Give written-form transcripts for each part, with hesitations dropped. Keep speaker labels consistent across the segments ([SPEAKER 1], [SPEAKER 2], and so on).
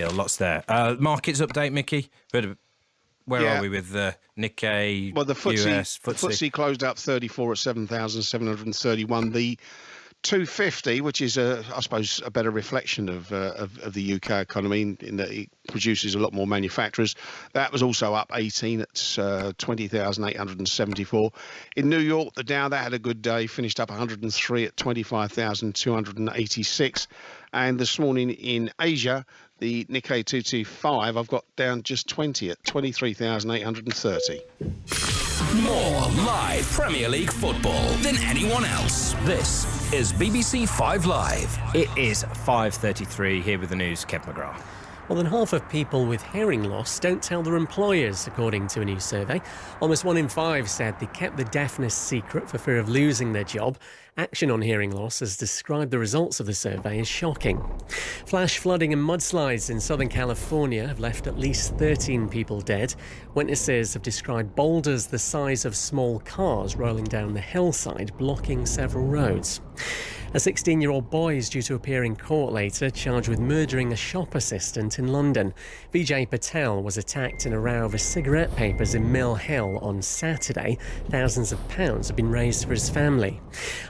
[SPEAKER 1] Lots there. Markets update, Mickey. Where are we with Nikkei?
[SPEAKER 2] Well, the
[SPEAKER 1] US,
[SPEAKER 2] FTSE closed up 34 at 7,731. The 250, which is, I suppose, a better reflection of the UK economy in that it produces a lot more manufacturers. That was also up 18 at 20,874. In New York, the Dow, that had a good day, finished up 103 at 25,286. And this morning in Asia, the Nikkei 225, I've got down just 20 at 23,830.
[SPEAKER 3] More live Premier League football than anyone else. This is BBC 5 Live.
[SPEAKER 1] It is 5:33 here with the news. Kev McGrath.
[SPEAKER 4] More than half of people with hearing loss don't tell their employers, according to a new survey. Almost 1 in 5 said they kept the deafness secret for fear of losing their job. Action on Hearing Loss has described the results of the survey as shocking. Flash flooding and mudslides in Southern California have left at least 13 people dead. Witnesses have described boulders the size of small cars rolling down the hillside, blocking several roads. A 16-year-old boy is due to appear in court later, charged with murdering a shop assistant in London. Vijay Patel was attacked in a row over cigarette papers in Mill Hill on Saturday. Thousands of pounds have been raised for his family.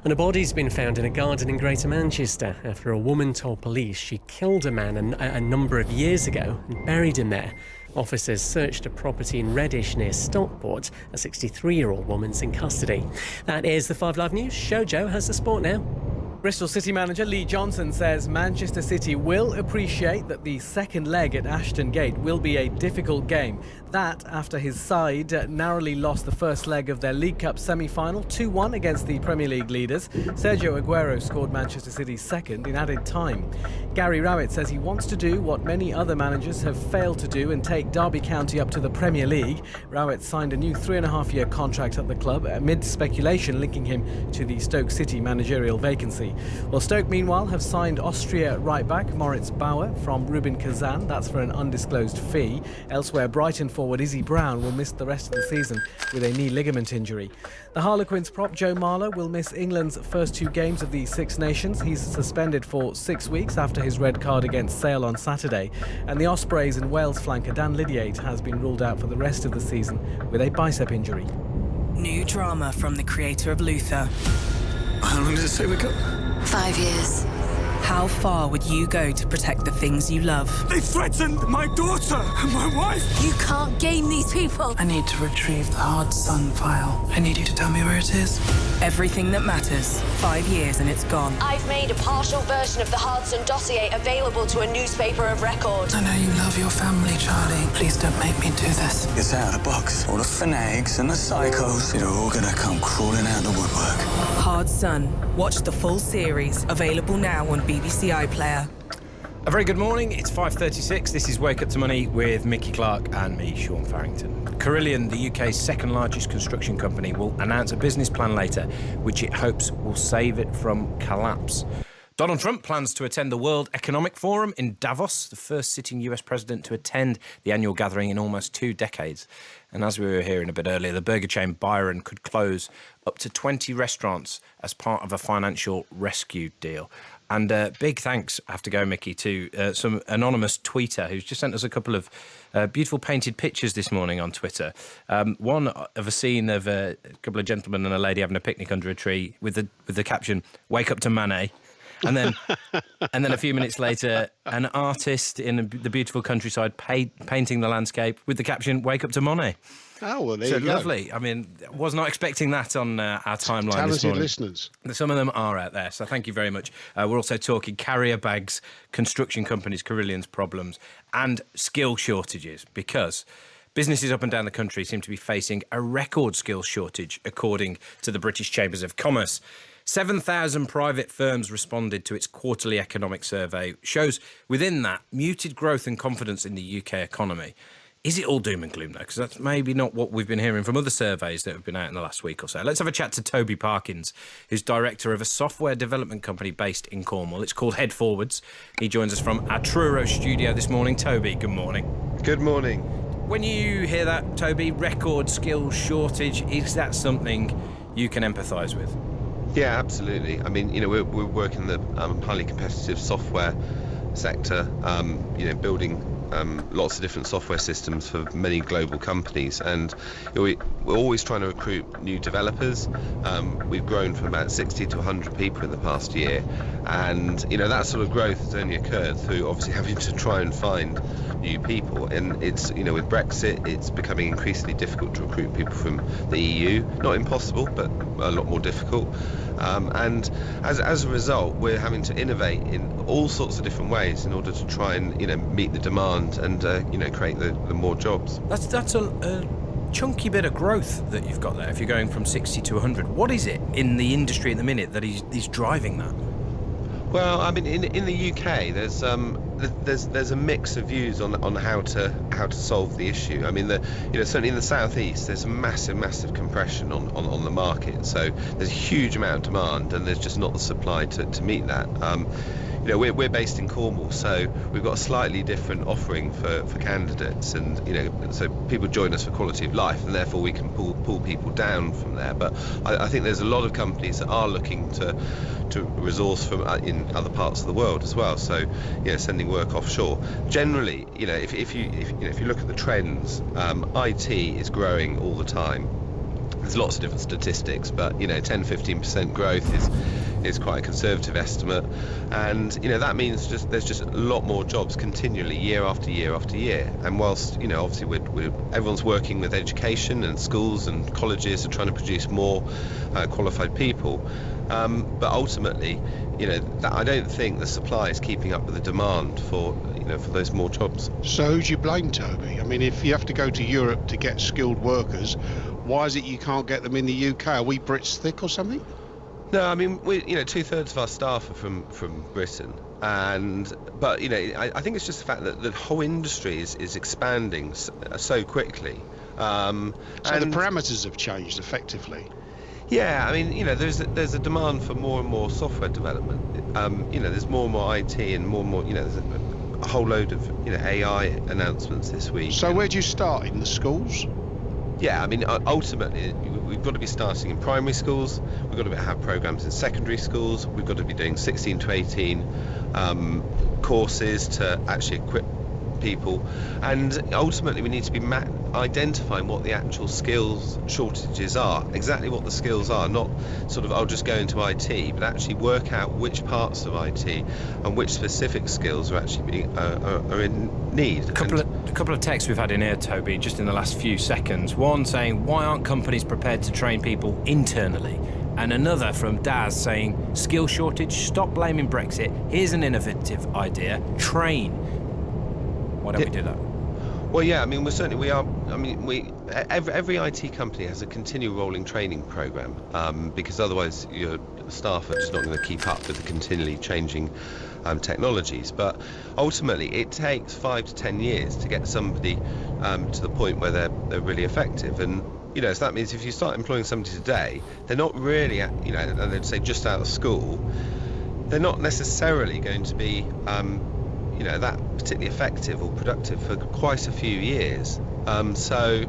[SPEAKER 4] And a body's been found in a garden in Greater Manchester after a woman told police she killed a man a number of years ago and buried him there. Officers searched a property in Reddish near Stockport. A 63-year-old woman's in custody. That is the 5 Live News. Shojo has the sport now.
[SPEAKER 5] Bristol City manager Lee Johnson says Manchester City will appreciate that the second leg at Ashton Gate will be a difficult game. That after his side narrowly lost the first leg of their League Cup semi-final 2-1 against the Premier League leaders. Sergio Aguero scored Manchester City's second in added time. Gary Rowett says he wants to do what many other managers have failed to do and take Derby County up to the Premier League. Rowett signed a new 3.5-year contract at the club amid speculation linking him to the Stoke City managerial vacancy. Well, Stoke, meanwhile, have signed Austria right-back Moritz Bauer from Rubin Kazan. That's for an undisclosed fee. Elsewhere, Brighton forward Izzy Brown will miss the rest of the season with a knee ligament injury. The Harlequins prop Joe Marler will miss England's first 2 games of the Six Nations. He's suspended for 6 weeks after his red card against Sale on Saturday. And the Ospreys and Wales flanker Dan Lydiate has been ruled out for the rest of the season with a bicep injury.
[SPEAKER 6] New drama from the creator of Luther.
[SPEAKER 7] How long does it say we got?
[SPEAKER 6] 5 years. How far would you go to protect the things you love?
[SPEAKER 7] They threatened my daughter and my wife.
[SPEAKER 6] You can't game these people.
[SPEAKER 8] I need to retrieve the Hard Sun file. I need you to tell me where it is.
[SPEAKER 6] Everything that matters. 5 years and it's gone.
[SPEAKER 9] I've made a partial version of the Hard Sun dossier available to a newspaper of record.
[SPEAKER 8] I know you love your family, Charlie. Please don't make me do this.
[SPEAKER 7] It's out of the box. All the fanatics and the psychos, they're all gonna come crawling out the woodwork.
[SPEAKER 6] Hard Sun. Watch the full series. Available now on BBC iPlayer.
[SPEAKER 1] A very good morning. It's 5:36. This is Wake Up to Money with Mickey Clark and me, Sean Farrington. Carillion, the UK's second largest construction company, will announce a business plan later, which it hopes will save it from collapse. Donald Trump plans to attend the World Economic Forum in Davos, the first sitting US president to attend the annual gathering in almost 2 decades. And as we were hearing a bit earlier, the burger chain Byron could close up to 20 restaurants as part of a financial rescue deal. And big thanks, I have to go, Mickey, to some anonymous tweeter who's just sent us a couple of beautiful painted pictures this morning on Twitter. One of a scene of a couple of gentlemen and a lady having a picnic under a tree with the caption, "Wake up to Manet." And then a few minutes later, an artist in the beautiful countryside painting the landscape with the caption, "Wake up to Monet."
[SPEAKER 2] Oh, well, there you go.
[SPEAKER 1] Lovely. I mean, was not expecting that on our timeline
[SPEAKER 2] Talented
[SPEAKER 1] this morning.
[SPEAKER 2] listeners.
[SPEAKER 1] Some of them are out there, so thank you very much. We're also talking carrier bags, construction companies, Carillion's problems, and skill shortages, because businesses up and down the country seem to be facing a record skills shortage, according to the British Chambers of Commerce. 7,000 private firms responded to its quarterly economic survey. Shows within that muted growth and confidence in the UK economy. Is it all doom and gloom, though? Because that's maybe not what we've been hearing from other surveys that have been out in the last week or so. Let's have a chat to Toby Parkins, who's director of a software development company based in Cornwall. It's called Head Forwards. He joins us from our Truro studio this morning. Toby, good morning.
[SPEAKER 10] Good morning.
[SPEAKER 1] When you hear that, Toby, record skills shortage, is that something you can empathise with?
[SPEAKER 10] Yeah, absolutely. I mean, we're working the highly competitive software sector, building lots of different software systems for many global companies, and we're always trying to recruit new developers. We've grown from about 60 to 100 people in the past year, and that sort of growth has only occurred through obviously having to try and find new people. And it's with Brexit, it's becoming increasingly difficult to recruit people from the EU. Not impossible, but a lot more difficult. And as a result, we're having to innovate in all sorts of different ways in order to try and meet the demand and create the more jobs.
[SPEAKER 1] That's a chunky bit of growth that you've got there. If you're going from 60 to 100, what is it in the industry at the minute that is driving that?
[SPEAKER 10] Well, I mean, in the UK, there's a mix of views on how to solve the issue. I mean, certainly in the southeast, there's a massive compression on the market. So there's a huge amount of demand, and there's just not the supply to meet that. We're based in Cornwall, so we've got a slightly different offering for candidates, and so people join us for quality of life, and therefore we can pull people down from there. But I think there's a lot of companies that are looking to resource from in other parts of the world as well. So sending work offshore. Generally, if you look at the trends, IT is growing all the time. There's lots of different statistics, but 10-15% growth is quite a conservative estimate, and that means there's just a lot more jobs continually, year after year after year. And whilst obviously everyone's working with education, and schools and colleges are trying to produce more qualified people, but ultimately I don't think the supply is keeping up with the demand for those more jobs.
[SPEAKER 2] So who do you blame, Toby? I mean, if you have to go to Europe to get skilled workers, why is it you can't get them in the UK? Are we Brits thick or something?
[SPEAKER 10] No, I mean, we 2/3 of our staff are from Britain, but I think it's just the fact that the whole industry is expanding so quickly.
[SPEAKER 2] So the parameters have changed effectively.
[SPEAKER 10] Yeah, I mean, there's a demand for more and more software development. There's more and more IT, and more. There's a whole load of AI announcements this week.
[SPEAKER 2] So where do you start, in the schools?
[SPEAKER 10] Yeah, I mean, ultimately, we've got to be starting in primary schools. We've got to have programs in secondary schools. We've got to be doing 16 to 18 courses to actually equip people, and ultimately we need to be identifying what the actual skills shortages are, exactly what the skills are, not sort of I'll just go into IT, but actually work out which parts of IT and which specific skills are actually are in need.
[SPEAKER 1] A couple of texts we've had in here, Toby, just in the last few seconds. One saying, why aren't companies prepared to train people internally? And another from Daz saying, skill shortage, stop blaming Brexit, here's an innovative idea, train. Why don't we do that?
[SPEAKER 10] Well, yeah, I mean, every IT company has a continual rolling training program, because otherwise your staff are just not going to keep up with the continually changing technologies. But ultimately, it takes 5 to 10 years to get somebody to the point where they're really effective. And so that means if you start employing somebody today, they're not really, and they'd say just out of school, they're not necessarily going to be that particularly effective or productive for quite a few years. So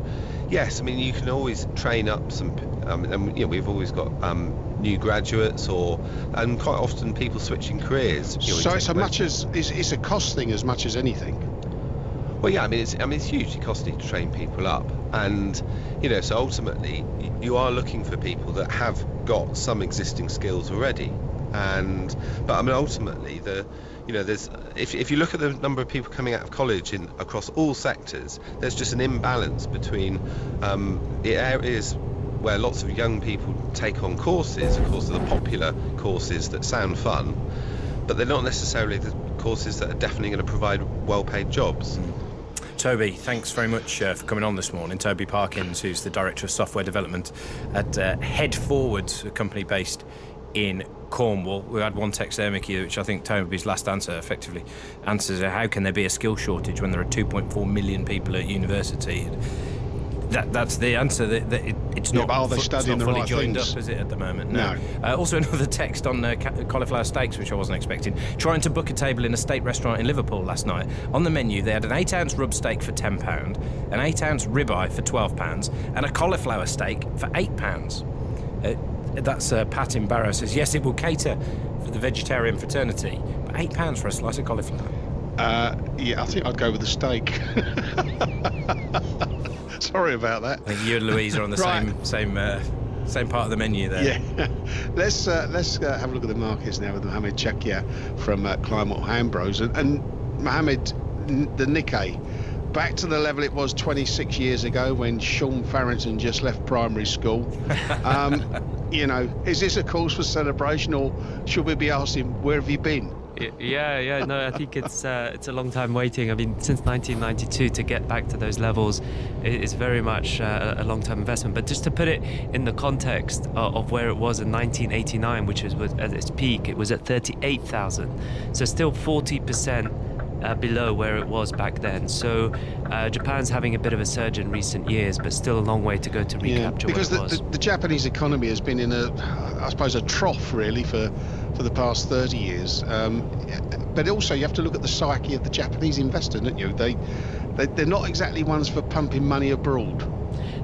[SPEAKER 10] yes, I mean, you can always train up some, and we've always got new graduates, and quite often people switching careers.
[SPEAKER 2] So it's a cost thing as much as anything.
[SPEAKER 10] Well, yeah, I mean, it's hugely costly to train people up, and so ultimately you are looking for people that have got some existing skills already. But I mean, ultimately, there's if you look at the number of people coming out of college across all sectors, there's just an imbalance between the areas where lots of young people take on courses. Of course, are the popular courses that sound fun, but they're not necessarily the courses that are definitely going to provide well-paid jobs.
[SPEAKER 1] Toby, thanks very much for coming on this morning. Toby Parkins, who's the Director of Software Development at Head Forwards, a company based in Cornwall. We had one text there, Mickey, which I think Toby's last answer effectively answers how can there be a skill shortage when there are 2.4 million people at university? That's the answer. It's not, fully joined up, is it, at the moment? No. Also another text on cauliflower steaks, which I wasn't expecting. Trying to book a table in a steak restaurant in Liverpool last night. On the menu, they had an 8-ounce rub steak for £10, an 8-ounce ribeye for £12, and a cauliflower steak for £8. That's Pat in Barrow says, yes, it will cater for the vegetarian fraternity, but £8 for a slice of cauliflower.
[SPEAKER 2] Yeah, I think I'd go with the steak. Sorry about that.
[SPEAKER 1] I think you and Louise are on the
[SPEAKER 2] Right.
[SPEAKER 1] same part of the menu there.
[SPEAKER 2] Yeah. Let's have a look at the markets now with Mohamed Chakia from Kleinmont Hambros. And Mohamed, the Nikkei, back to the level it was 26 years ago when Sean Farrington just left primary school. You know, is this a cause for celebration, or should we be asking, where have you been?
[SPEAKER 11] Yeah, no, I think it's a long time waiting. I mean, since 1992 to get back to those levels is very much a long-term investment. But just to put it in the context of where it was in 1989, which was at its peak, it was at 38,000. So still 40% below where it was back then. So Japan's having a bit of a surge in recent years, but still a long way to go to recapture
[SPEAKER 2] because
[SPEAKER 11] what it was.
[SPEAKER 2] the Japanese economy has been in I suppose a trough really for the past 30 years. But also you have to look at the psyche of the Japanese investor, don't you? They're not exactly ones for pumping money abroad.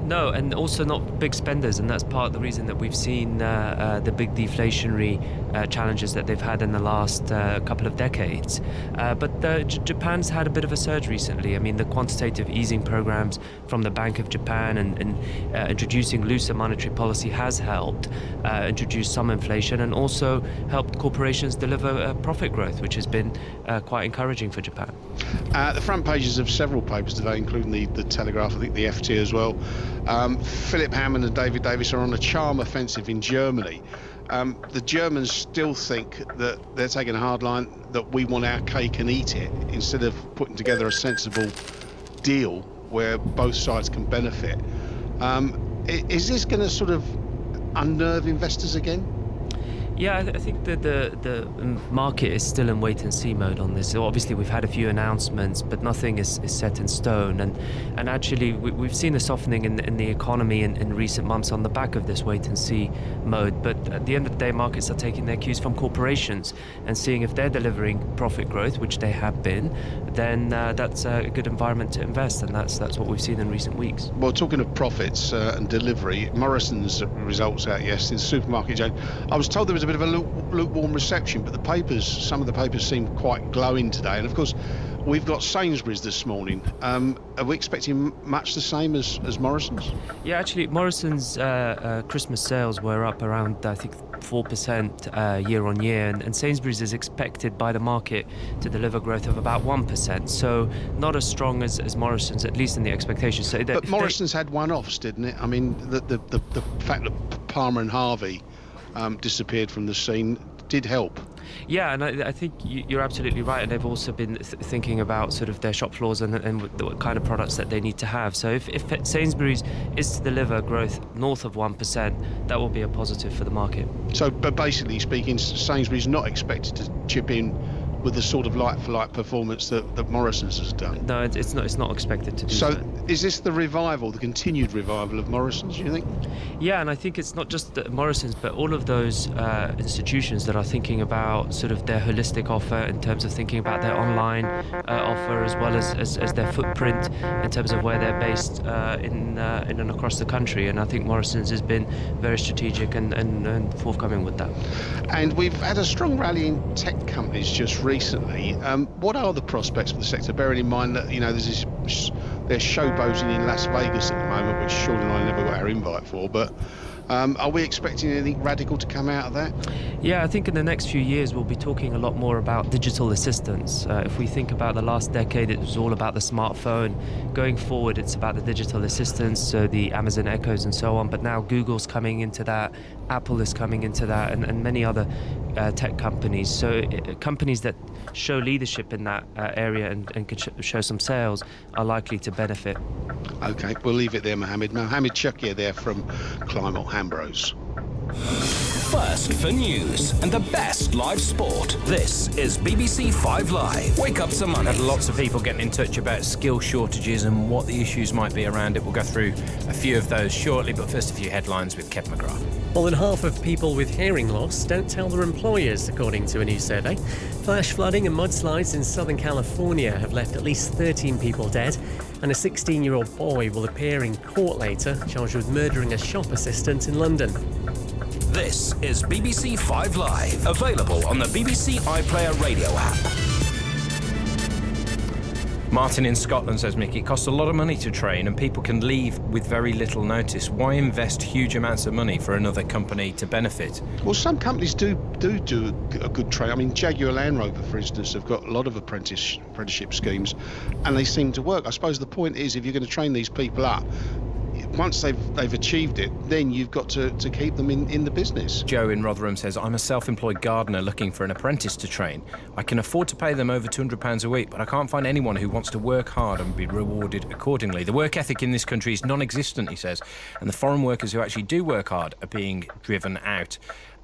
[SPEAKER 11] No, and also not big spenders, and that's part of the reason that we've seen the big deflationary challenges that they've had in the last couple of decades. But Japan's had a bit of a surge recently. I mean, the quantitative easing programs from the Bank of Japan and introducing looser monetary policy has helped introduce some inflation and also helped corporations deliver profit growth, which has been quite encouraging for Japan.
[SPEAKER 2] The front pages of several papers today, including the Telegraph, I think the FT as well. Philip Hammond and David Davis are on a charm offensive in Germany. The Germans still think that they're taking a hard line, that we want our cake and eat it, instead of putting together a sensible deal where both sides can benefit. Is this going to sort of unnerve investors again?
[SPEAKER 11] Yeah, I think that the market is still in wait-and-see mode on this. So obviously, we've had a few announcements, but nothing is set in stone. And actually, we've seen a softening in the economy in recent months on the back of this wait-and-see mode. But at the end of the day, markets are taking their cues from corporations and seeing if they're delivering profit growth, which they have been, then that's a good environment to invest. And that's what we've seen in recent weeks.
[SPEAKER 2] Well, talking of profits and delivery, Morrison's results out yesterday, the supermarket chain. I was told there was a bit of a lukewarm reception, but some of the papers seem quite glowing today. And of course, we've got Sainsbury's this morning. Are we expecting much the same as Morrison's?
[SPEAKER 11] Yeah, actually, Morrison's Christmas sales were up around, I think, 4% year on year, and Sainsbury's is expected by the market to deliver growth of about 1%. So not as strong as Morrison's, at least in the expectations. So
[SPEAKER 2] but Morrison's had one-offs, didn't it? I mean, the fact that Palmer and Harvey disappeared from the scene did help.
[SPEAKER 11] Yeah, and I think you're absolutely right. And they've also been thinking about sort of their shop floors and the kind of products that they need to have. So if Sainsbury's is to deliver growth north of 1%, that will be a positive for the market.
[SPEAKER 2] So, but basically speaking, Sainsbury's not expected to chip in with the sort of like-for-like performance that Morrison's has done.
[SPEAKER 11] No, it's not expected to do so.
[SPEAKER 2] So is this the continued revival of Morrison's, do you think?
[SPEAKER 11] Yeah, and I think it's not just Morrison's, but all of those institutions that are thinking about sort of their holistic offer in terms of thinking about their online offer, as well as their footprint in terms of where they're based in and across the country. And I think Morrison's has been very strategic and forthcoming with that.
[SPEAKER 2] And we've had a strong rally in tech companies just recently. What are the prospects for the sector, bearing in mind that there's showboating in Las Vegas at the moment, which Sean and I never got our invite for, but are we expecting anything radical to come out of that?
[SPEAKER 11] Yeah, I think in the next few years we'll be talking a lot more about digital assistants. If we think about the last decade, it was all about the smartphone. Going forward, it's about the digital assistants, so the Amazon Echoes and so on, but now Google's coming into that, Apple is coming into that, and many other tech companies. So companies that show leadership in that area and can show some sales are likely to benefit.
[SPEAKER 2] Okay, we'll leave it there, Mohamed. Mohamed Chakia there from Kleinmont Hambros.
[SPEAKER 3] First for news and the best live sport. This is BBC 5 Live. Wake up to money.
[SPEAKER 1] Had lots of people getting in touch about skill shortages and what the issues might be around it. We'll go through a few of those shortly, but first a few headlines with Kev McGrath.
[SPEAKER 4] More than half of people with hearing loss don't tell their employers, according to a new survey. Flash flooding and mudslides in Southern California have left at least 13 people dead, and a 16-year-old boy will appear in court later, charged with murdering a shop assistant in London.
[SPEAKER 3] This is BBC 5 Live, available on the BBC iPlayer radio app.
[SPEAKER 1] Martin in Scotland says, Mickey, it costs a lot of money to train and people can leave with very little notice. Why invest huge amounts of money for another company to benefit?
[SPEAKER 2] Well, some companies do a good train. I mean, Jaguar Land Rover, for instance, have got a lot of apprenticeship schemes, and they seem to work. I suppose the point is, if you're going to train these people up, once they've achieved it, then you've got to keep them in the business.
[SPEAKER 1] Joe in Rotherham says, I'm a self-employed gardener looking for an apprentice to train. I can afford to pay them over £200 a week, but I can't find anyone who wants to work hard and be rewarded accordingly. The work ethic in this country is non-existent, he says, and the foreign workers who actually do work hard are being driven out.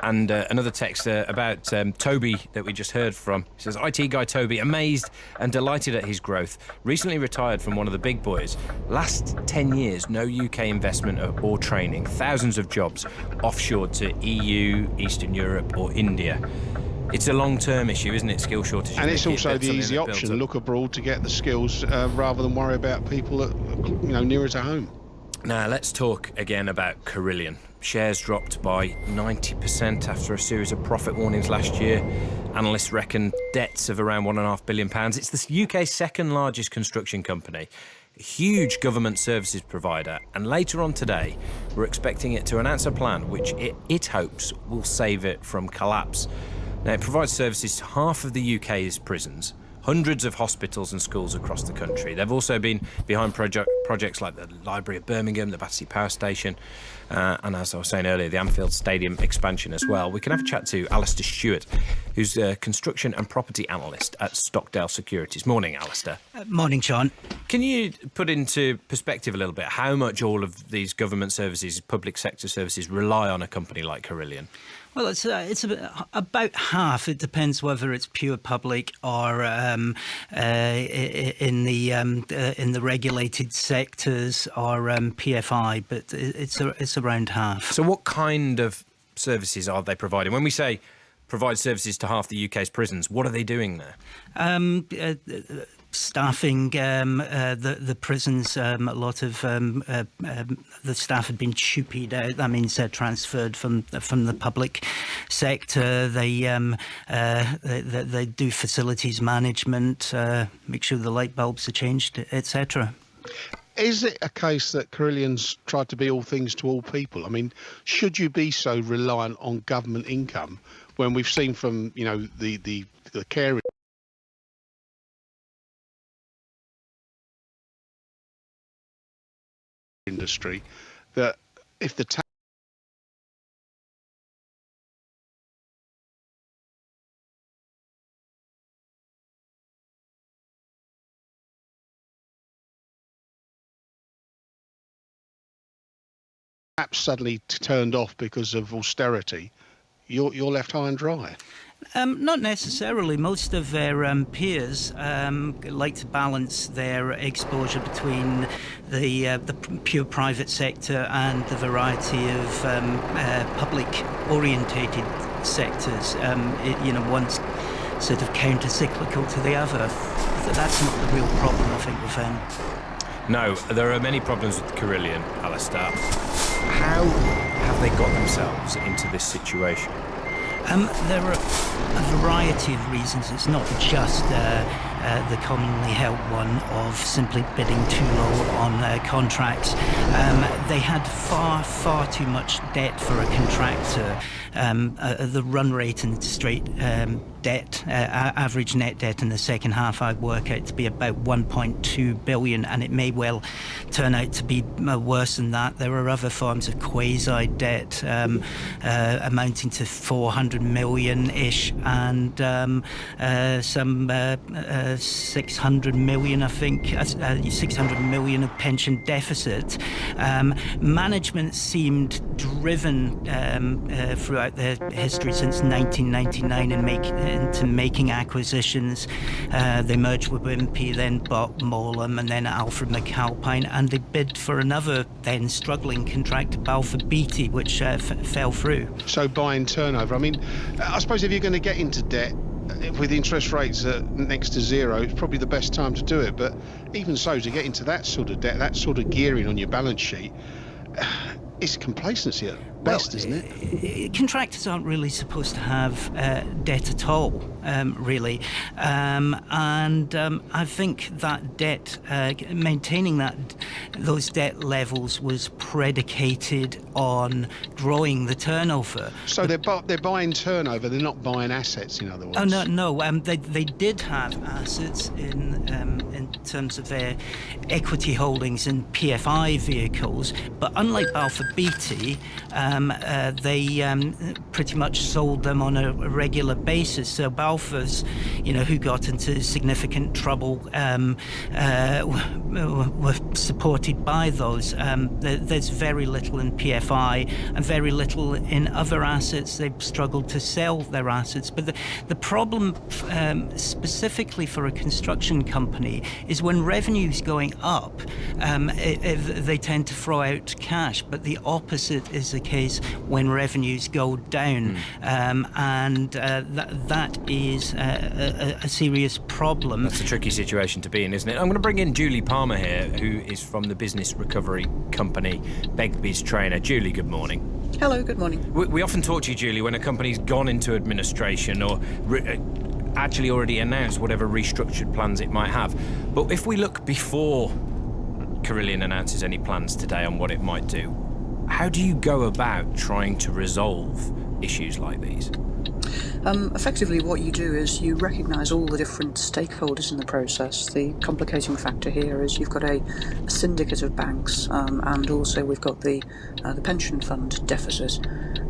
[SPEAKER 1] And another text about Toby that we just heard from. He says, IT guy Toby, amazed and delighted at his growth. Recently retired from one of the big boys. Last 10 years, no UK investment or training. Thousands of jobs offshored to EU, Eastern Europe or India. It's a long-term issue, isn't it, skill shortages?
[SPEAKER 2] And it's also the easy option, look abroad to get the skills rather than worry about people that, nearer to home.
[SPEAKER 1] Now, let's talk again about Carillion. Shares dropped by 90% after a series of profit warnings last year. Analysts reckon debts of around £1.5 billion. It's the UK's second largest construction company, a huge government services provider, and later on today we're expecting it to announce a plan which it hopes will save it from collapse. Now, it provides services to half of the UK's prisons, hundreds of hospitals and schools across the country. They've also been behind projects like the Library of Birmingham, the Battersea Power Station, and as I was saying earlier, the Anfield Stadium expansion as well. We can have a chat to Alistair Stewart, who's a construction and property analyst at Stockdale Securities. Morning, Alistair.
[SPEAKER 12] Morning, Sean.
[SPEAKER 1] Can you put into perspective a little bit how much all of these government services, public sector services, rely on a company like Carillion?
[SPEAKER 12] Well, it's about half. It depends whether it's pure public or in the regulated sectors or PFI, but it's around half.
[SPEAKER 1] So what kind of services are they providing? When we say provide services to half the UK's prisons, what are they doing there?
[SPEAKER 12] Staffing the prisons. A lot of the staff had been chupied out. That means they're transferred from the public sector. They do facilities management, make sure the light bulbs are changed, etc.
[SPEAKER 2] Is it a case that Carillion's tried to be all things to all people? I mean, should you be so reliant on government income when we've seen from the care industry that if the taps suddenly turned off because of austerity, you're left high and dry?
[SPEAKER 12] Not necessarily. Most of their peers like to balance their exposure between the pure private sector and the variety of public-orientated sectors. One's sort of counter-cyclical to the other. That's not the real problem, I think, with them.
[SPEAKER 1] No, there are many problems with Carillion, Alistair. How have they got themselves into this situation?
[SPEAKER 12] There are a variety of reasons. It's not just the commonly held one of simply bidding too low on contracts. They had far too much debt for a contractor. The run rate and straight debt, average net debt in the second half, I work out to be about 1.2 billion, and it may well turn out to be worse than that. There are other forms of quasi debt amounting to 400 million-ish, and some 600 million, I think, 600 million of pension deficit. Management seemed driven throughout their history since 1999 into making acquisitions. They merged with Wimpy, then bought Molam, and then Alfred McAlpine, and they bid for another then struggling contractor, Balfour Beatty, which fell through.
[SPEAKER 2] So buying turnover. I mean, I suppose if you're going to get into debt with interest rates next to zero, it's probably the best time to do it. But even so, to get into that sort of debt, that sort of gearing on your balance sheet, it's complacency at best, isn't it?
[SPEAKER 12] Contractors aren't really supposed to have debt at all, really. And I think that debt, maintaining those debt levels was predicated on growing the turnover.
[SPEAKER 2] So they're buying turnover, they're not buying assets, in other words?
[SPEAKER 12] Oh, no. They did have assets in terms of their equity holdings in PFI vehicles, but unlike Balfour Beatty, they pretty much sold them on a regular basis. So Balfour's, who got into significant trouble, were supported by those. There's very little in PFI and very little in other assets. They've struggled to sell their assets. But the problem specifically for a construction company is when revenue's going up, they tend to throw out cash, but the opposite is the case when revenues go down, and that is a serious problem.
[SPEAKER 1] That's a tricky situation to be in, isn't it? I'm going to bring in Julie Palmer here, who is from the business recovery company Begbie's Traynor. Julie, good morning.
[SPEAKER 13] Hello, good morning.
[SPEAKER 1] We often talk to you, Julie, when a company's gone into administration or actually already announced whatever restructured plans it might have. But if we look before Carillion announces any plans today on what it might do, how do you go about trying to resolve issues like these?
[SPEAKER 13] Effectively, what you do is you recognise all the different stakeholders in the process. The complicating factor here is you've got a syndicate of banks, and also we've got the pension fund deficit.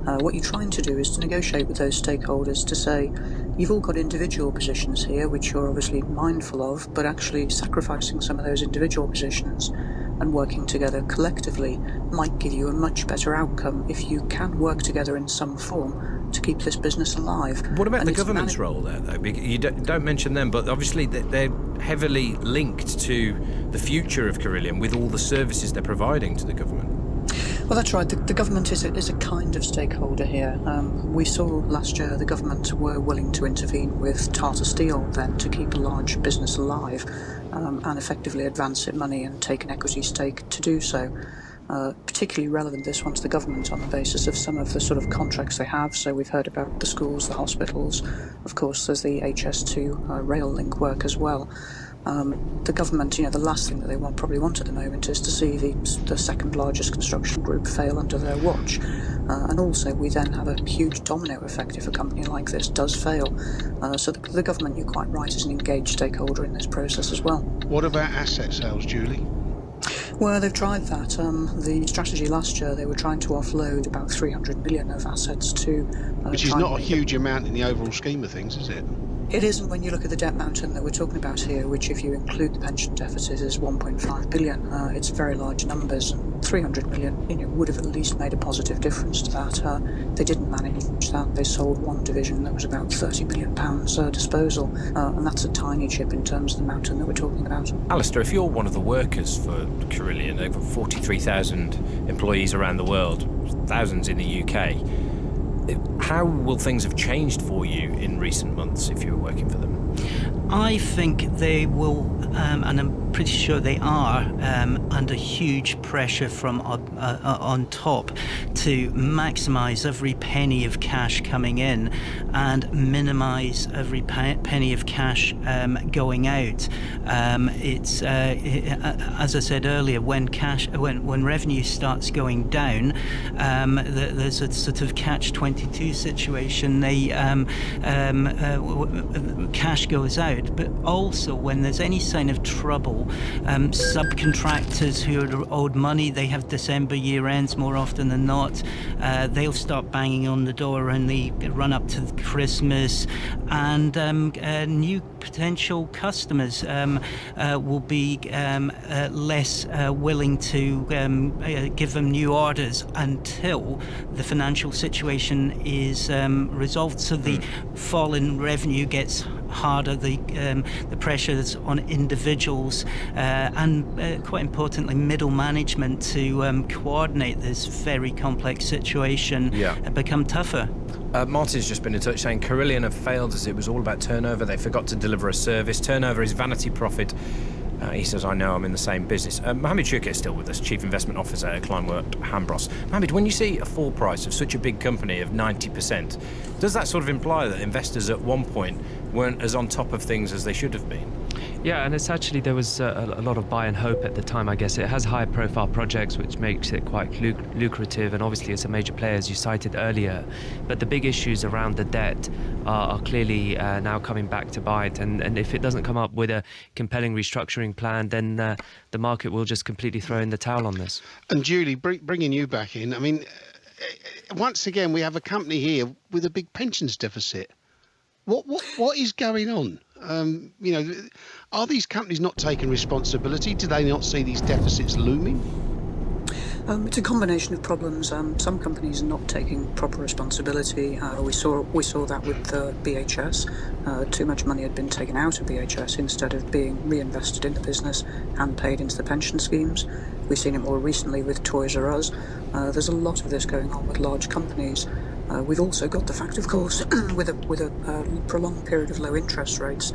[SPEAKER 13] What you're trying to do is to negotiate with those stakeholders to say, you've all got individual positions here, which you're obviously mindful of, but actually sacrificing some of those individual positions and working together collectively might give you a much better outcome if you can work together in some form to keep this business alive.
[SPEAKER 1] What about the government's role there, though? You don't mention them, but obviously they're heavily linked to the future of Carillion with all the services they're providing to the government.
[SPEAKER 13] Well, that's right. The government is a kind of stakeholder here. We saw last year the government were willing to intervene with Tata Steel then to keep a large business alive, and effectively advance it money and take an equity stake to do so. Particularly relevant, this one, to the government on the basis of some of the sort of contracts they have. So we've heard about the schools, the hospitals. Of course, there's the HS2 rail link work as well. The government, the last thing that they probably want at the moment is to see the second largest construction group fail under their watch. And also we then have a huge domino effect if a company like this does fail. So the government, you're quite right, is an engaged stakeholder in this process as well.
[SPEAKER 2] What about asset sales, Julie?
[SPEAKER 13] Well, they've tried that. The strategy last year, they were trying to offload about 300 million of assets to...
[SPEAKER 2] Which is not a huge amount in the overall scheme of things, is it?
[SPEAKER 13] It isn't when you look at the debt mountain that we're talking about here, which if you include the pension deficit is 1.5 billion. It's very large numbers, and 300 million would have at least made a positive difference to that. They didn't manage that. They sold one division that was about £30 million disposal, and that's a tiny chip in terms of the mountain that we're talking about.
[SPEAKER 1] Alistair, if you're one of the workers for Carillion, they've got 43,000 employees around the world, thousands in the UK. How will things have changed for you in recent months if you were working for them?
[SPEAKER 12] I think they will, and I'm pretty sure they are, under huge pressure from on top to maximise every penny of cash coming in and minimise every penny of cash going out. It's as I said earlier, when revenue starts going down, there's a sort of catch-22 situation. Cash goes out. But also when there's any sign of trouble, subcontractors who are owed money, they have December year ends more often than not. They'll start banging on the door in the run up to Christmas, and new potential customers will be less willing to give them new orders until the financial situation is resolved. So the fall in revenue gets harder, the pressures on individuals and quite importantly middle management to coordinate this very complex situation become tougher.
[SPEAKER 1] Martin's just been in touch saying Carillion have failed as it was all about turnover. They forgot to deliver a service. Turnover is vanity profit. He says, I know, I'm in the same business. Mohammed Shukir is still with us, Chief Investment Officer at Kleinwort Hambros. Mohammed, when you see a fall price of such a big company of 90%, does that sort of imply that investors at one point weren't as on top of things as they should have been?
[SPEAKER 11] Yeah, and it's actually, there was a lot of buy and hope at the time, I guess. It has high profile projects, which makes it quite lucrative, and obviously it's a major player, as you cited earlier. But the big issues around the debt are clearly now coming back to bite, and if it doesn't come up with a compelling restructuring plan, then the market will just completely throw in the towel on this.
[SPEAKER 2] And Julie, bringing you back in, I mean, once again, we have a company here with a big pensions deficit. What is going on? Are these companies not taking responsibility? Do they not see these deficits looming?
[SPEAKER 13] It's a combination of problems. Some companies are not taking proper responsibility. We saw that with BHS. Too much money had been taken out of BHS instead of being reinvested in the business and paid into the pension schemes. We've seen it more recently with Toys R Us. There's a lot of this going on with large companies. We've also got the fact, of course, with a prolonged period of low interest rates,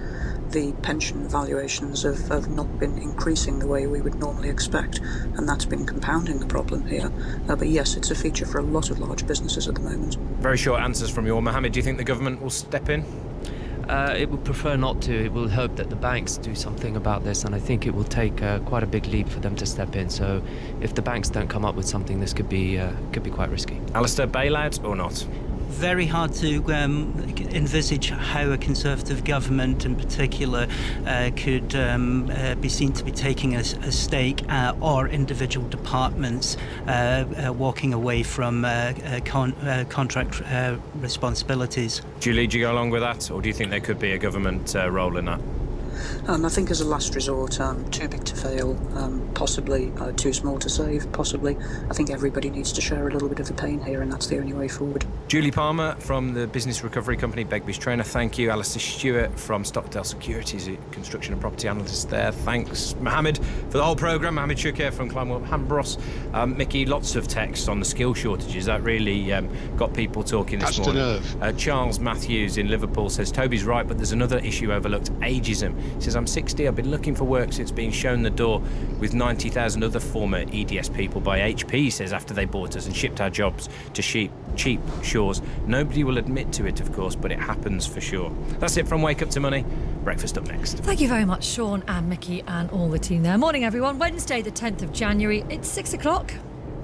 [SPEAKER 13] the pension valuations have not been increasing the way we would normally expect, and that's been compounding the problem here. But yes, it's a feature for a lot of large businesses at the moment.
[SPEAKER 1] Very short answers from you all. Mohammed, do you think the government will step in?
[SPEAKER 11] It would prefer not to. It will hope that the banks do something about this, and I think it will take quite a big leap for them to step in. So if the banks don't come up with something, this could be quite risky.
[SPEAKER 1] Alistair, bailout or not?
[SPEAKER 12] Very hard to envisage how a Conservative government in particular could be seen to be taking a stake or individual departments walking away from contract responsibilities.
[SPEAKER 1] Julie, do you go along with that, or do you think there could be a government role in that?
[SPEAKER 13] I think as a last resort, too big to fail, possibly too small to save, possibly. I think everybody needs to share a little bit of the pain here, and that's the only way forward.
[SPEAKER 1] Julie Palmer from the business recovery company Begbie's Trainer, thank you. Alistair Stewart from Stockdale Securities, a construction and property analyst there, thanks. Mohammed for the whole programme. Mohammed Shukir from Kleinwort Hambros. Mickey, lots of text on the skill shortages. That really got people talking this morning.
[SPEAKER 2] Nerve.
[SPEAKER 1] Charles Matthews in Liverpool says, Toby's right, but there's another issue overlooked, ageism. He says, I'm 60, I've been looking for work since being shown the door with 90,000 other former EDS people by HP, he says, after they bought us and shipped our jobs to cheap shores. Nobody will admit to it, of course, but it happens for sure. That's it from Wake Up to Money. Breakfast up next.
[SPEAKER 14] Thank you very much, Sean and Mickey and all the team there. Morning, everyone. Wednesday, the 10th of January. It's 6 o'clock.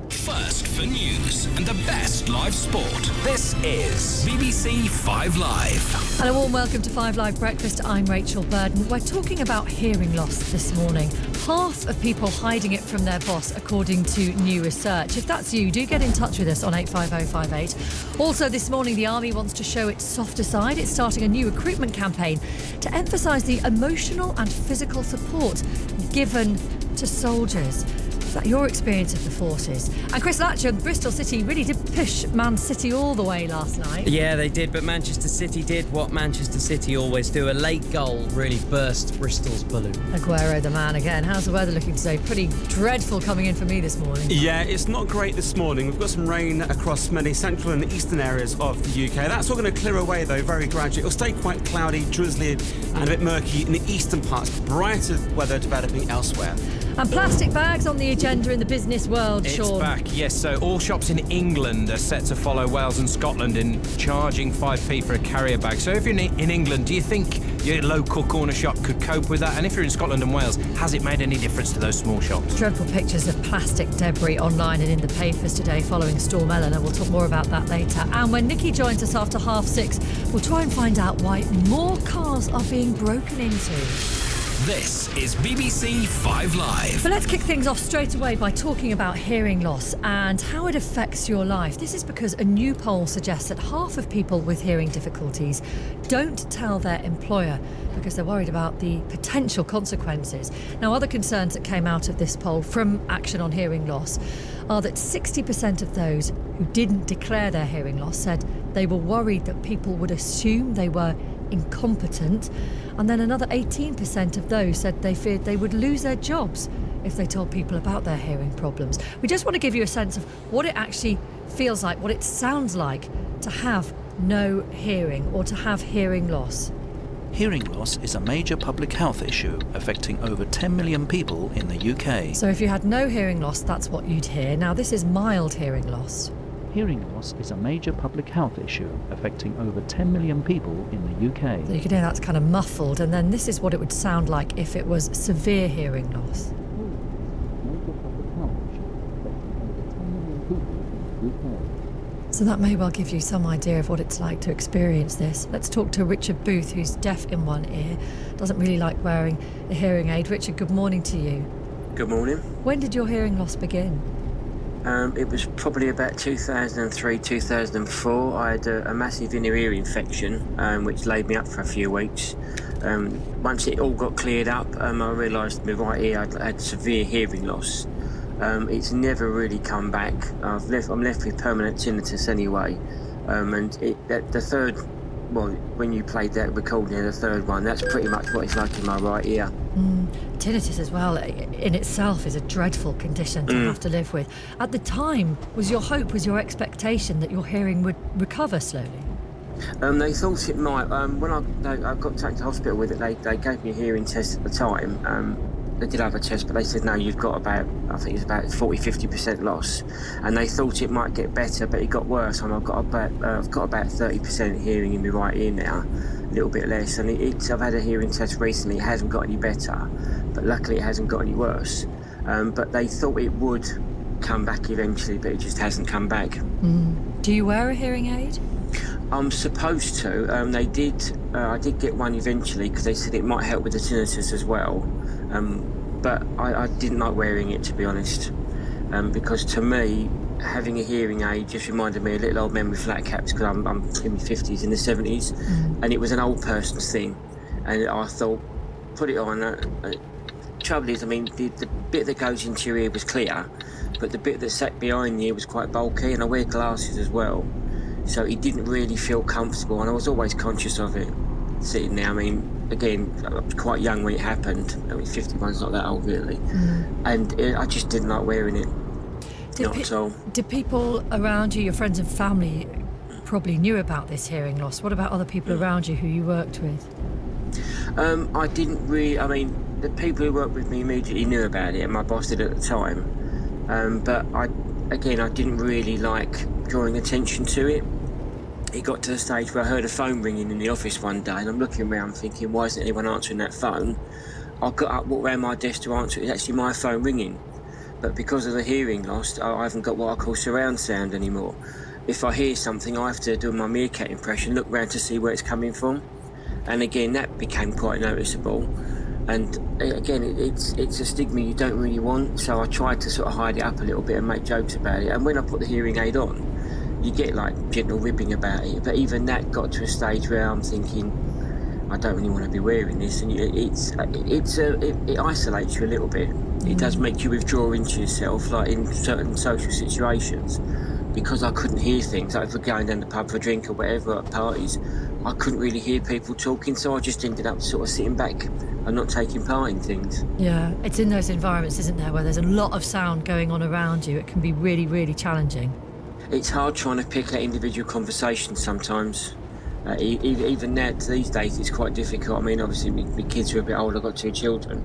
[SPEAKER 3] First for news and the best live sport. This is BBC 5 Live.
[SPEAKER 14] And a warm welcome to 5 Live Breakfast. I'm Rachel Burden. We're talking about hearing loss this morning. Half of people hiding it from their boss, according to new research. If that's you, do get in touch with us on 85058. Also this morning, the Army wants to show its softer side. It's starting a new recruitment campaign to emphasise the emotional and physical support given to soldiers. Is that your experience of the forces? And Chris Latcham, Bristol City really did push Man City all the way last night.
[SPEAKER 15] Yeah, they did, but Manchester City did what Manchester City always do. A late goal really burst Bristol's balloon.
[SPEAKER 14] Aguero, the man again. How's the weather looking today? Pretty dreadful coming in for me this morning.
[SPEAKER 16] Yeah, it's not great this morning. We've got some rain across many central and eastern areas of the UK. That's all going to clear away, though, very gradually. It'll stay quite cloudy, drizzly, and a bit murky in the eastern parts. Brighter weather developing elsewhere.
[SPEAKER 14] And plastic bags on the agenda in the business world,
[SPEAKER 1] It's
[SPEAKER 14] Sean.
[SPEAKER 1] back, yes. So all shops in England are set to follow Wales and Scotland in charging 5p for a carrier bag. So if you're in England, do you think your local corner shop could cope with that? And if you're in Scotland and Wales, has it made any difference to those small shops?
[SPEAKER 14] Dreadful pictures of plastic debris online and in the papers today following Storm Eleanor. We'll talk more about that later. And when Nikki joins us after 6:30, we'll try and find out why more cars are being broken into.
[SPEAKER 3] This is BBC 5 Live.
[SPEAKER 14] But let's kick things off straight away by talking about hearing loss and how it affects your life. This is because a new poll suggests that half of people with hearing difficulties don't tell their employer because they're worried about the potential consequences. Now, other concerns that came out of this poll from Action on Hearing Loss are that 60% of those who didn't declare their hearing loss said they were worried that people would assume they were incompetent, and then another 18% of those said they feared they would lose their jobs if they told people about their hearing problems. We just want to give you a sense of what it actually feels like, what it sounds like to have no hearing or to have hearing loss.
[SPEAKER 17] Hearing loss is a major public health issue affecting over 10 million people in the UK.
[SPEAKER 14] So if you had no hearing loss, that's what you'd hear. Now, this is mild hearing loss.
[SPEAKER 17] Hearing loss is a major public health issue affecting over 10 million people in the UK.
[SPEAKER 14] So you can hear that's kind of muffled, and then this is what it would sound like if it was severe hearing loss. So that may well give you some idea of what it's like to experience this. Let's talk to Richard Booth, who's deaf in one ear, doesn't really like wearing a hearing aid. Richard, good morning to you.
[SPEAKER 18] Good morning.
[SPEAKER 14] When did your hearing loss begin?
[SPEAKER 18] It was probably about 2003, 2004. I had a massive inner ear infection, which laid me up for a few weeks. Once it all got cleared up, I realised my right ear had severe hearing loss. It's never really come back. I'm left with permanent tinnitus anyway. And the third, well, when you played that recording, the third one, that's pretty much what it's like in my right ear.
[SPEAKER 14] Tinnitus as well, in itself, is a dreadful condition to have to live with. At the time, was your hope, was your expectation that your hearing would recover slowly?
[SPEAKER 18] They thought it might. When I got taken to hospital with it, they gave me a hearing test at the time. They did have a test, but they said, no, you've got about, I think it's about 40-50% loss. And they thought it might get better, but it got worse. And I've got about 30% hearing in my right ear now, a little bit less. And I've had a hearing test recently, it hasn't got any better, but luckily it hasn't got any worse. But they thought it would come back eventually, but it just hasn't come back.
[SPEAKER 14] Do you wear a hearing aid?
[SPEAKER 18] I'm supposed to. I did get one eventually because they said it might help with the tinnitus as well. But I didn't like wearing it, to be honest, because to me, having a hearing aid just reminded me of little old men with flat caps, because I'm in my 50s, in the 70s, and it was an old person's thing. And I thought, put it on. Trouble is, I mean, the bit that goes into your ear was clear, but the bit that sat behind the ear was quite bulky, and I wear glasses as well. So it didn't really feel comfortable, and I was always conscious of it sitting there. I mean, again, I was quite young when it happened. I mean, 51's not that old, really. And I just didn't like wearing it. Not at all.
[SPEAKER 14] Did people around you, your friends and family, probably knew about this hearing loss? What about other people around you who you worked with?
[SPEAKER 18] I didn't really. I mean, the people who worked with me immediately knew about it, and my boss did at the time. But I didn't really like drawing attention to it. It got to the stage where I heard a phone ringing in the office one day, and I'm looking around thinking, why isn't anyone answering that phone? I got up, walked around my desk to answer it. It's actually my phone ringing. But because of the hearing loss, I haven't got what I call surround sound anymore. If I hear something, I have to do my meerkat impression, look around to see where it's coming from. And again, that became quite noticeable. And again, it's a stigma you don't really want, so I tried to sort of hide it up a little bit and make jokes about it. And when I put the hearing aid on, you get like gentle ribbing about it, but even that got to a stage where I'm thinking, I don't really want to be wearing this, and it isolates you a little bit. It does make you withdraw into yourself, like in certain social situations, because I couldn't hear things. Like if we're going down the pub for a drink or whatever at parties, I couldn't really hear people talking, so I just ended up sort of sitting back and not taking part in things.
[SPEAKER 14] Yeah, it's in those environments, isn't there, where there's a lot of sound going on around you. It can be really, really challenging.
[SPEAKER 18] It's hard trying to pick out individual conversations sometimes. Even now, these days, it's quite difficult. I mean, obviously, my kids are a bit older, I've got 2 children.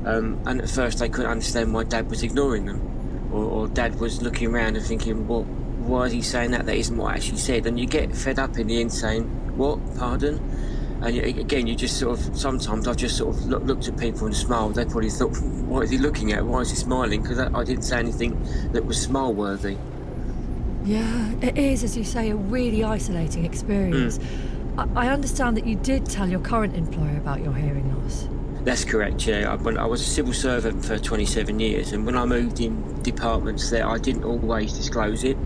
[SPEAKER 18] And at first, they couldn't understand why Dad was ignoring them. Or Dad was looking around and thinking, well, why is he saying that? That isn't what I actually said. And you get fed up in the end saying, what? Pardon? And again, you just sort of, sometimes I've just sort of looked at people and smiled. They probably thought, what is he looking at? Why is he smiling? Because I didn't say anything that was smile-worthy.
[SPEAKER 14] Yeah, it is, as you say, a really isolating experience. I understand that you did tell your current employer about your hearing loss.
[SPEAKER 18] That's correct, yeah. I was a civil servant for 27 years, and when I moved in departments there, I didn't always disclose it.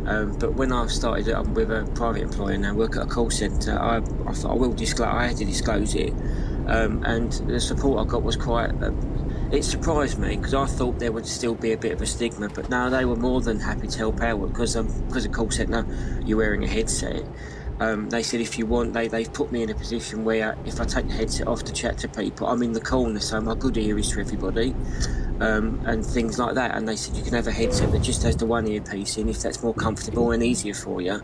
[SPEAKER 18] But when I started with a private employer and I work at a call centre, I thought I will disclose. I had to disclose it, and the support I got was quite. It surprised me because I thought there would still be a bit of a stigma, but no, they were more than happy to help out because of call centre, you're wearing a headset. They said if you want, they've put me in a position where if I take the headset off to chat to people, I'm in the corner, so my good ear is to everybody, and things like that. And they said you can have a headset that just has the one earpiece in if that's more comfortable and easier for you.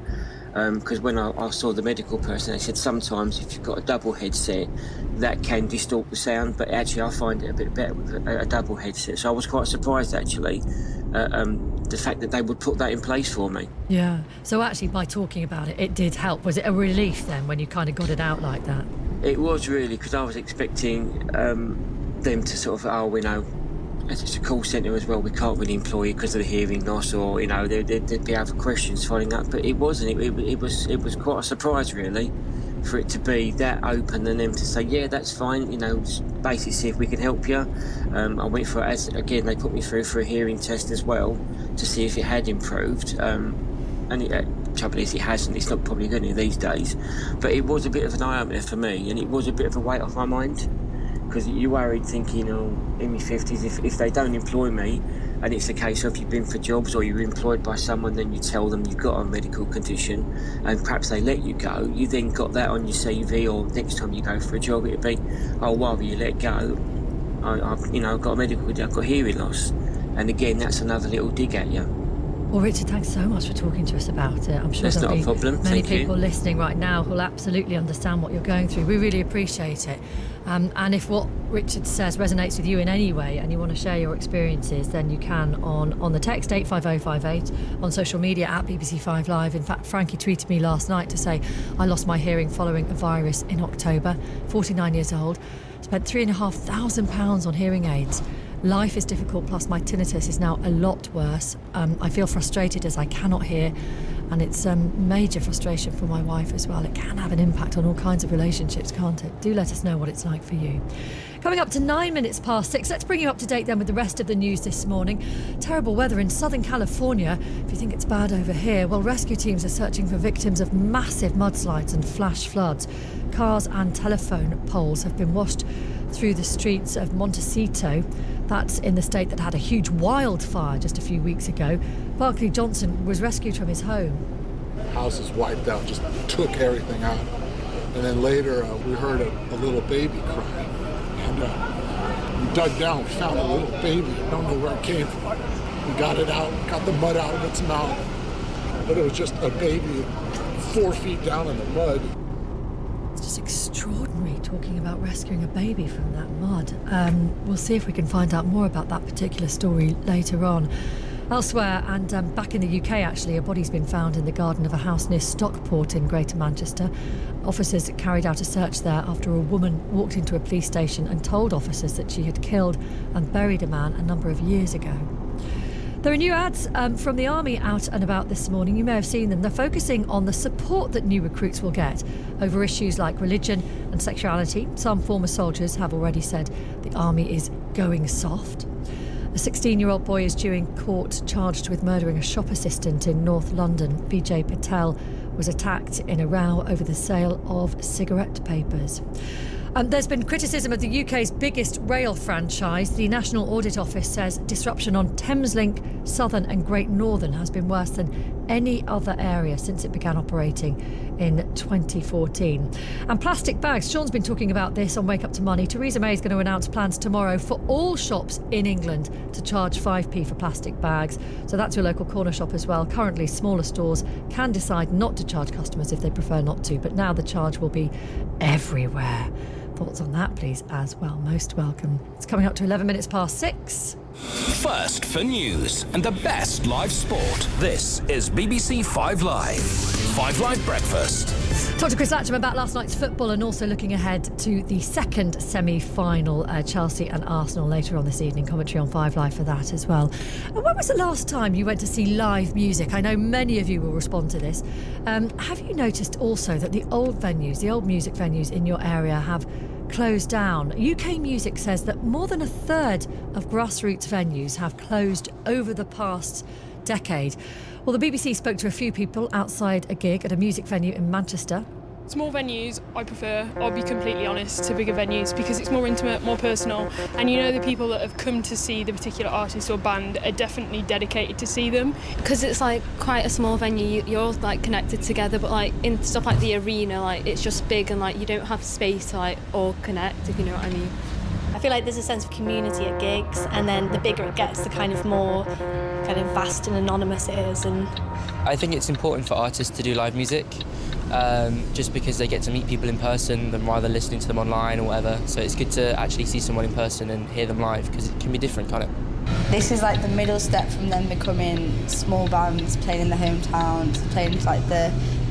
[SPEAKER 18] because when I saw the medical person, they said sometimes if you've got a double headset, that can distort the sound, but actually I find it a bit better with a double headset. So I was quite surprised, actually, the fact that they would put that in place for me.
[SPEAKER 14] Yeah. So actually, by talking about it, it did help. Was it a relief then when you kind of got it out like that?
[SPEAKER 18] It was really, because I was expecting them to sort of, we know, as it's a call centre as well, we can't really employ you because of the hearing loss, or there'd be other questions following up. But it wasn't. It was quite a surprise, really, for it to be that open and them to say, yeah, that's fine. Basically see if we can help you. I went for again. They put me through for a hearing test as well to see if it had improved. And trouble is, it hasn't. It's not probably going to these days. But it was a bit of an eye opener for me, and it was a bit of a weight off my mind. Because you're worried thinking, in my 50s, if they don't employ me, and it's a case of you've been for jobs or you're employed by someone, then you tell them you've got a medical condition, and perhaps they let you go, you then got that on your CV, or next time you go for a job, it'd be, why will you let go? I've got a medical condition, I've got hearing loss. And again, that's another little dig at you.
[SPEAKER 14] Well, Richard, thanks so much for talking to us about it. I'm sure
[SPEAKER 18] That's
[SPEAKER 14] there'll
[SPEAKER 18] not a
[SPEAKER 14] be
[SPEAKER 18] problem.
[SPEAKER 14] many
[SPEAKER 18] Thank
[SPEAKER 14] people
[SPEAKER 18] you.
[SPEAKER 14] listening right now who'll absolutely understand what you're going through. We really appreciate it. And if what Richard says resonates with you in any way and you want to share your experiences, then you can on the text 85058, on social media at BBC 5 Live. In fact, Frankie tweeted me last night to say, I lost my hearing following a virus in October, 49 years old, spent £3,500 on hearing aids. Life is difficult, plus my tinnitus is now a lot worse. I feel frustrated as I cannot hear, and it's major frustration for my wife as well. It can have an impact on all kinds of relationships, can't it? Do let us know what it's like for you. Coming up to 9 minutes past 6, let's bring you up to date then with the rest of the news this morning. Terrible weather in Southern California. If you think it's bad over here, well, rescue teams are searching for victims of massive mudslides and flash floods. Cars and telephone poles have been washed through the streets of Montecito. That's in the state that had a huge wildfire just a few weeks ago. Barclay Johnson was rescued from his home.
[SPEAKER 19] The house is wiped out, just took everything out. And then later we heard a little baby cry. And we dug down, we found a little baby. Don't know where it came from. We got it out, got the mud out of its mouth. But it was just a baby 4 feet down in the mud.
[SPEAKER 14] It's just extraordinary talking about rescuing a baby from that mud. We'll see if we can find out more about that particular story later on. Elsewhere, and back in the UK actually, a body's been found in the garden of a house near Stockport in Greater Manchester. Officers carried out a search there after a woman walked into a police station and told officers that she had killed and buried a man a number of years ago. There are new ads from the Army out and about this morning. You may have seen them. They're focusing on the support that new recruits will get over issues like religion and sexuality. Some former soldiers have already said the Army is going soft. A 16-year-old boy is due in court charged with murdering a shop assistant in North London. Vijay Patel was attacked in a row over the sale of cigarette papers. There's been criticism of the UK's biggest rail franchise. The National Audit Office says disruption on Thameslink, Southern and Great Northern has been worse than any other area since it began operating in 2014. And plastic bags. Sean's been talking about this on Wake Up to Money. Theresa May is going to announce plans tomorrow for all shops in England to charge 5p for plastic bags. So that's your local corner shop as well. Currently, smaller stores can decide not to charge customers if they prefer not to, but now the charge will be everywhere. Thoughts on that, please, as well. Most welcome. It's coming up to 11 minutes past 6.
[SPEAKER 3] First for news and the best live sport. This is BBC 5 Live. 5 Live Breakfast.
[SPEAKER 14] Talk to Chris Latcham about last night's football and also looking ahead to the second semi-final, Chelsea and Arsenal later on this evening. Commentary on 5 Live for that as well. And when was the last time you went to see live music? I know many of you will respond to this. Have you noticed also that the old music venues in your area have closed down? UK Music says that more than a third of grassroots venues have closed over the past decade. Well, the BBC spoke to a few people outside a gig at a music venue in Manchester.
[SPEAKER 20] Small venues, I prefer, I'll be completely honest, to bigger venues because it's more intimate, more personal, and you know the people that have come to see the particular artist or band are definitely dedicated to see them.
[SPEAKER 21] Because it's like quite a small venue, you're all like connected together, but like in stuff like the arena, like it's just big and like you don't have space to like all connect, if you know what I mean.
[SPEAKER 22] I
[SPEAKER 21] feel like there's a sense of community at gigs, and then the bigger it gets, the kind of more kind of vast and anonymous it is. And
[SPEAKER 5] I think it's important for artists to do live music, just because they get to meet people in person than rather listening to them online or whatever. So it's good to actually see someone in person and hear them live, because it can be different, can't it?
[SPEAKER 22] This is like the middle step from them becoming small bands, playing in the hometowns, playing like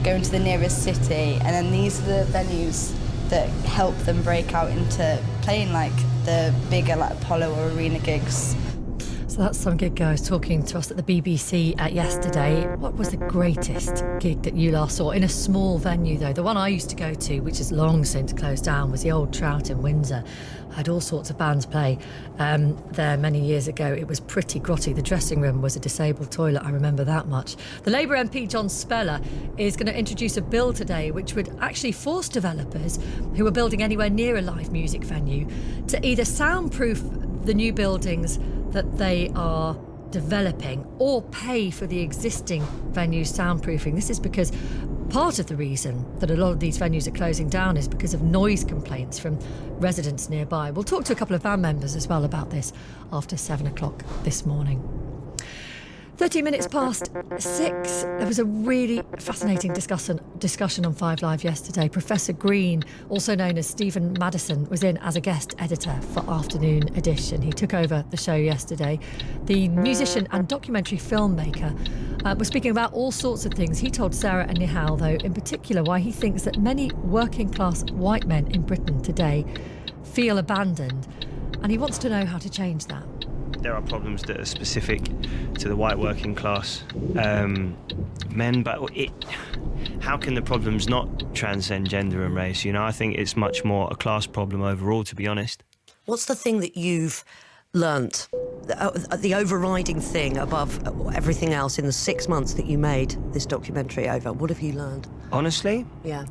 [SPEAKER 22] going to the nearest city, and then these are the venues that help them break out into playing like the bigger like Apollo or arena gigs.
[SPEAKER 14] So that's some gig goers talking to us at the BBC yesterday. What was the greatest gig that you last saw? In a small venue, though. The one I used to go to, which has long since closed down, was the Old Trout in Windsor. I had all sorts of bands play there many years ago. It was pretty grotty. The dressing room was a disabled toilet, I remember that much. The Labour MP, John Speller, is going to introduce a bill today which would actually force developers who are building anywhere near a live music venue to either soundproof the new buildings that they are developing or pay for the existing venues soundproofing. This is because part of the reason that a lot of these venues are closing down is because of noise complaints from residents nearby. We'll talk to a couple of band members as well about this after 7 o'clock this morning. 30 minutes past 6. There was a really fascinating discussion on 5 Live yesterday. Professor Green, also known as Stephen Madison, was in as a guest editor for Afternoon Edition. He took over the show yesterday. The musician and documentary filmmaker was speaking about all sorts of things. He told Sarah and Nihal, though, in particular, why he thinks that many working-class white men in Britain today feel abandoned, and he wants to know how to change that.
[SPEAKER 23] There are problems that are specific to the white working class men, but how can the problems not transcend gender and race? You know, I think it's much more a class problem overall, to be honest.
[SPEAKER 24] What's the thing that you've learnt, the overriding thing above everything else in the 6 months that you made this documentary over? What have you learned?
[SPEAKER 23] Honestly?
[SPEAKER 24] Yeah.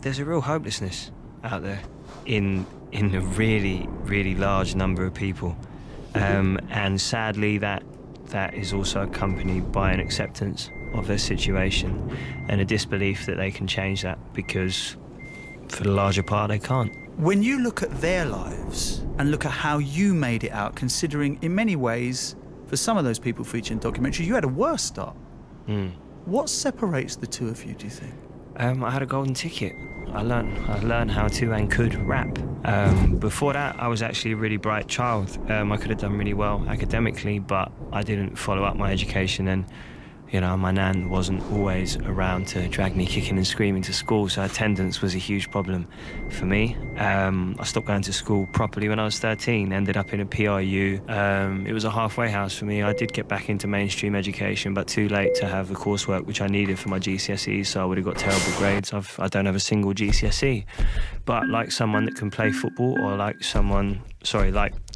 [SPEAKER 23] There's a real hopelessness out there in a really, really large number of people. And sadly, that is also accompanied by an acceptance of their situation and a disbelief that they can change that, because for the larger part they can't.
[SPEAKER 25] When you look at their lives and look at how you made it out, considering in many ways, for some of those people featured in the documentary, you had a worse start. What separates the two of you, do you think?
[SPEAKER 23] I had a golden ticket. I learned how to and could rap. Before that, I was actually a really bright child. I could have done really well academically, but I didn't follow up my education, and you know, my nan wasn't always around to drag me kicking and screaming to school, so attendance was a huge problem for me. I stopped going to school properly when I was 13, ended up in a PRU. It was a halfway house for me. I did get back into mainstream education, but too late to have the coursework which I needed for my GCSEs, so I would have got terrible grades. I don't have a single GCSE. But like someone that can play football, or like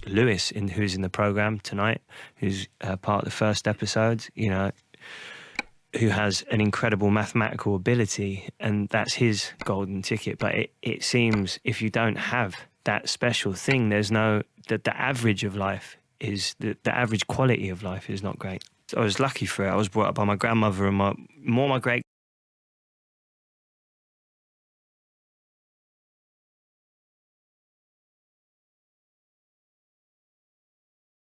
[SPEAKER 23] Lewis, who's in the programme tonight, who's part of the first episode, you know, who has an incredible mathematical ability, and that's his golden ticket. But it seems if you don't have that special thing, there's no, that the average of life is, the average quality of life is not great. I was lucky for it. I was brought up by my grandmother and my great